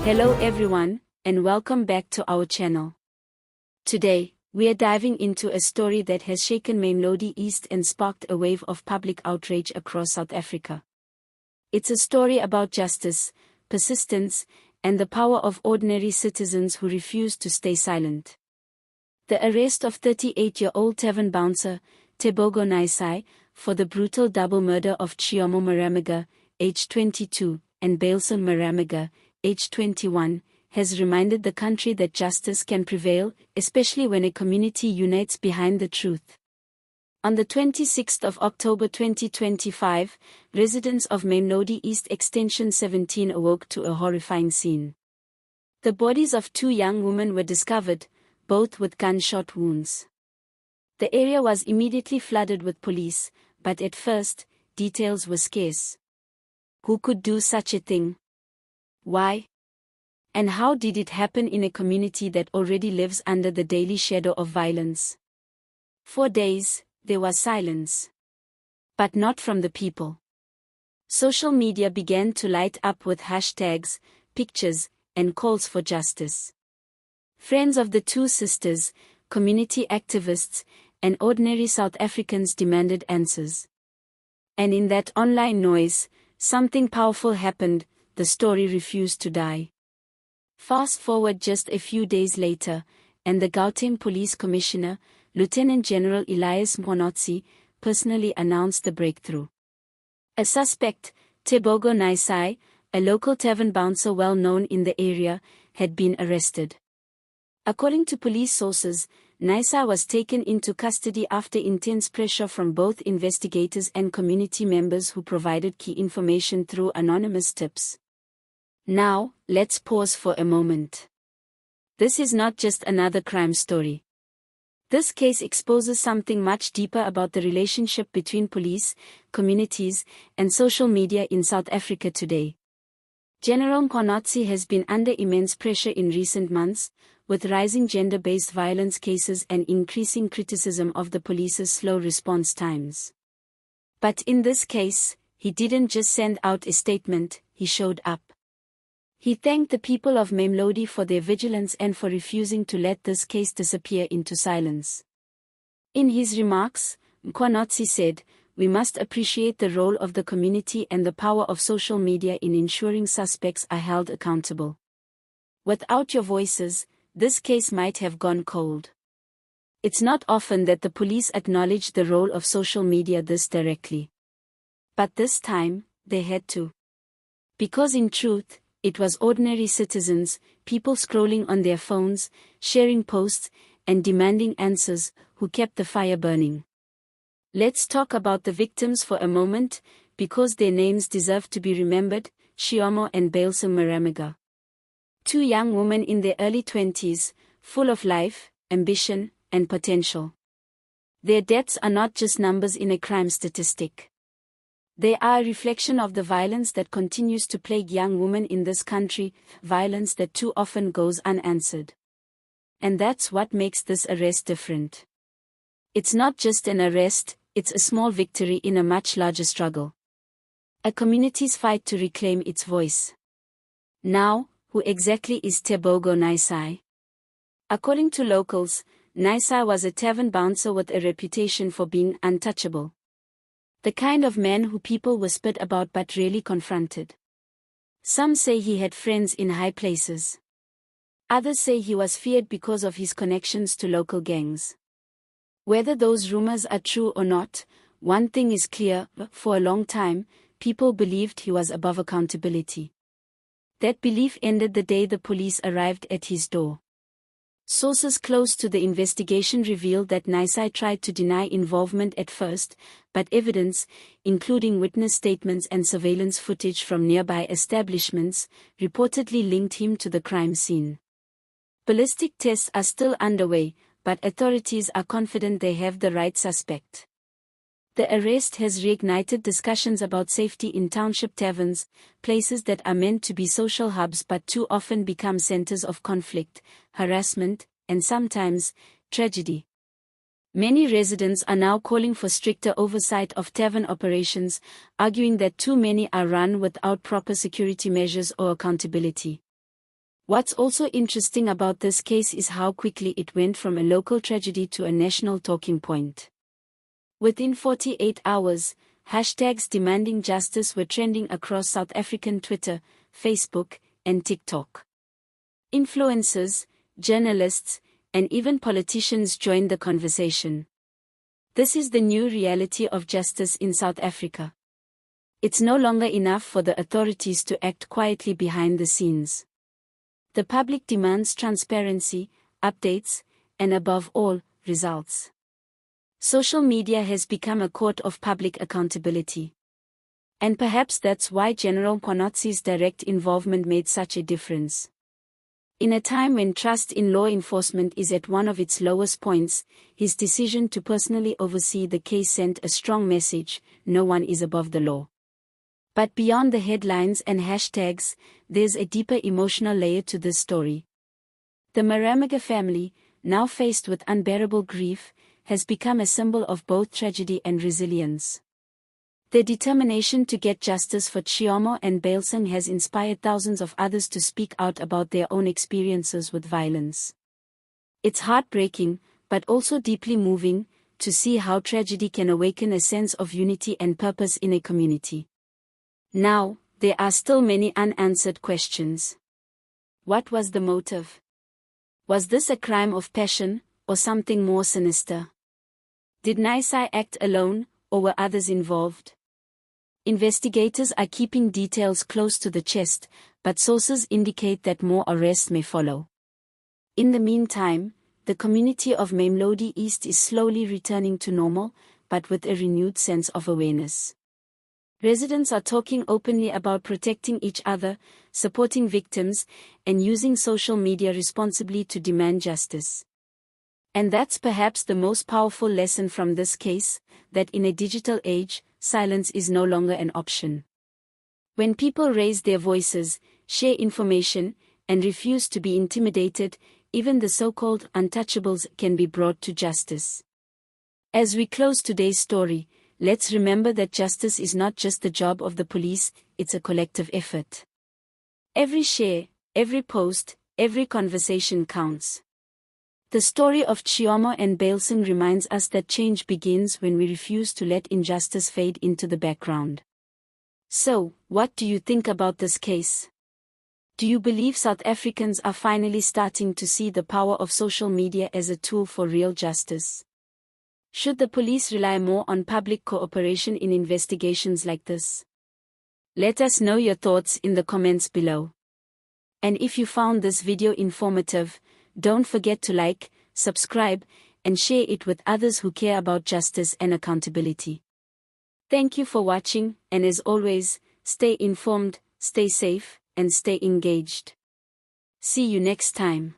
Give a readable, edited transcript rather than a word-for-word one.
Hello everyone, and welcome back to our channel. Today, we are diving into a story that has shaken Mamelodi East and sparked a wave of public outrage across South Africa. It's a story about justice, persistence, and the power of ordinary citizens who refuse to stay silent. The arrest of 38-year-old Tavern bouncer, Tebogo Mnisi, for the brutal double murder of Tshiamo Moramaga, aged 22, and Baleseng Moramaga, aged 21, has reminded the country that justice can prevail, especially when a community unites behind the truth. On the 26th of October 2025, residents of Mamelodi East Extension 17 awoke to a horrifying scene. The bodies of two young women were discovered, both with gunshot wounds. The area was immediately flooded with police, but at first, details were scarce. Who could do such a thing? Why? And how did it happen in a community that already lives under the daily shadow of violence? For days, there was silence. But not from the people. Social media began to light up with hashtags, pictures, and calls for justice. Friends of the two sisters, community activists, and ordinary South Africans demanded answers. And in that online noise, something powerful happened. The story refused to die. Fast forward just a few days later, and the Gauteng Police Commissioner, Lieutenant General Elias Mkonotsi, personally announced the breakthrough. A suspect, Tebogo Mnisi, a local tavern bouncer well known in the area, had been arrested. According to police sources, Mnisi was taken into custody after intense pressure from both investigators and community members who provided key information through anonymous tips. Now, let's pause for a moment. This is not just another crime story. This case exposes something much deeper about the relationship between police, communities, and social media in South Africa today. General Mkonotsi has been under immense pressure in recent months, with rising gender-based violence cases and increasing criticism of the police's slow response times. But in this case, he didn't just send out a statement, he showed up. He thanked the people of Mamelodi for their vigilance and for refusing to let this case disappear into silence. In his remarks, Mkonotsi said, "We must appreciate the role of the community and the power of social media in ensuring suspects are held accountable. Without your voices, this case might have gone cold." It's not often that the police acknowledge the role of social media this directly. But this time, they had to. Because in truth, it was ordinary citizens, people scrolling on their phones, sharing posts, and demanding answers, who kept the fire burning. Let's talk about the victims for a moment, because their names deserve to be remembered: Tshiamo and Baleseng Moramaga. Two young women in their early 20s, full of life, ambition, and potential. Their deaths are not just numbers in a crime statistic. They are a reflection of the violence that continues to plague young women in this country, violence that too often goes unanswered. And that's what makes this arrest different. It's not just an arrest, it's a small victory in a much larger struggle. A community's fight to reclaim its voice. Now, who exactly is Tebogo Mnisi? According to locals, Mnisi was a tavern bouncer with a reputation for being untouchable. The kind of man who people whispered about but rarely confronted. Some say he had friends in high places. Others say he was feared because of his connections to local gangs. Whether those rumors are true or not, one thing is clear: for a long time, people believed he was above accountability. That belief ended the day the police arrived at his door. Sources close to the investigation revealed that Mnisi tried to deny involvement at first, but evidence, including witness statements and surveillance footage from nearby establishments, reportedly linked him to the crime scene. Ballistic tests are still underway, but authorities are confident they have the right suspect. The arrest has reignited discussions about safety in township taverns, places that are meant to be social hubs but too often become centers of conflict, harassment, and sometimes, tragedy. Many residents are now calling for stricter oversight of tavern operations, arguing that too many are run without proper security measures or accountability. What's also interesting about this case is how quickly it went from a local tragedy to a national talking point. Within 48 hours, hashtags demanding justice were trending across South African Twitter, Facebook, and TikTok. Influencers, journalists, and even politicians joined the conversation. This is the new reality of justice in South Africa. It's no longer enough for the authorities to act quietly behind the scenes. The public demands transparency, updates, and above all, results. Social media has become a court of public accountability. And perhaps that's why General Nkwanatse's direct involvement made such a difference. In a time when trust in law enforcement is at one of its lowest points, his decision to personally oversee the case sent a strong message: no one is above the law. But beyond the headlines and hashtags, there's a deeper emotional layer to this story. The Moramaga family, now faced with unbearable grief, has become a symbol of both tragedy and resilience. Their determination to get justice for Tshiamo and Baleseng has inspired thousands of others to speak out about their own experiences with violence. It's heartbreaking, but also deeply moving, to see how tragedy can awaken a sense of unity and purpose in a community. Now, there are still many unanswered questions. What was the motive? Was this a crime of passion, or something more sinister? Did Nisi act alone, or were others involved? Investigators are keeping details close to the chest, but sources indicate that more arrests may follow. In the meantime, the community of Mamelodi East is slowly returning to normal, but with a renewed sense of awareness. Residents are talking openly about protecting each other, supporting victims, and using social media responsibly to demand justice. And that's perhaps the most powerful lesson from this case, that in a digital age, silence is no longer an option. When people raise their voices, share information, and refuse to be intimidated, even the so-called untouchables can be brought to justice. As we close today's story, let's remember that justice is not just the job of the police, it's a collective effort. Every share, every post, every conversation counts. The story of Tshiamo and Baleseng reminds us that change begins when we refuse to let injustice fade into the background. So, what do you think about this case? Do you believe South Africans are finally starting to see the power of social media as a tool for real justice? Should the police rely more on public cooperation in investigations like this? Let us know your thoughts in the comments below. And if you found this video informative, don't forget to like, subscribe, and share it with others who care about justice and accountability. Thank you for watching, and as always, stay informed, stay safe, and stay engaged. See you next time.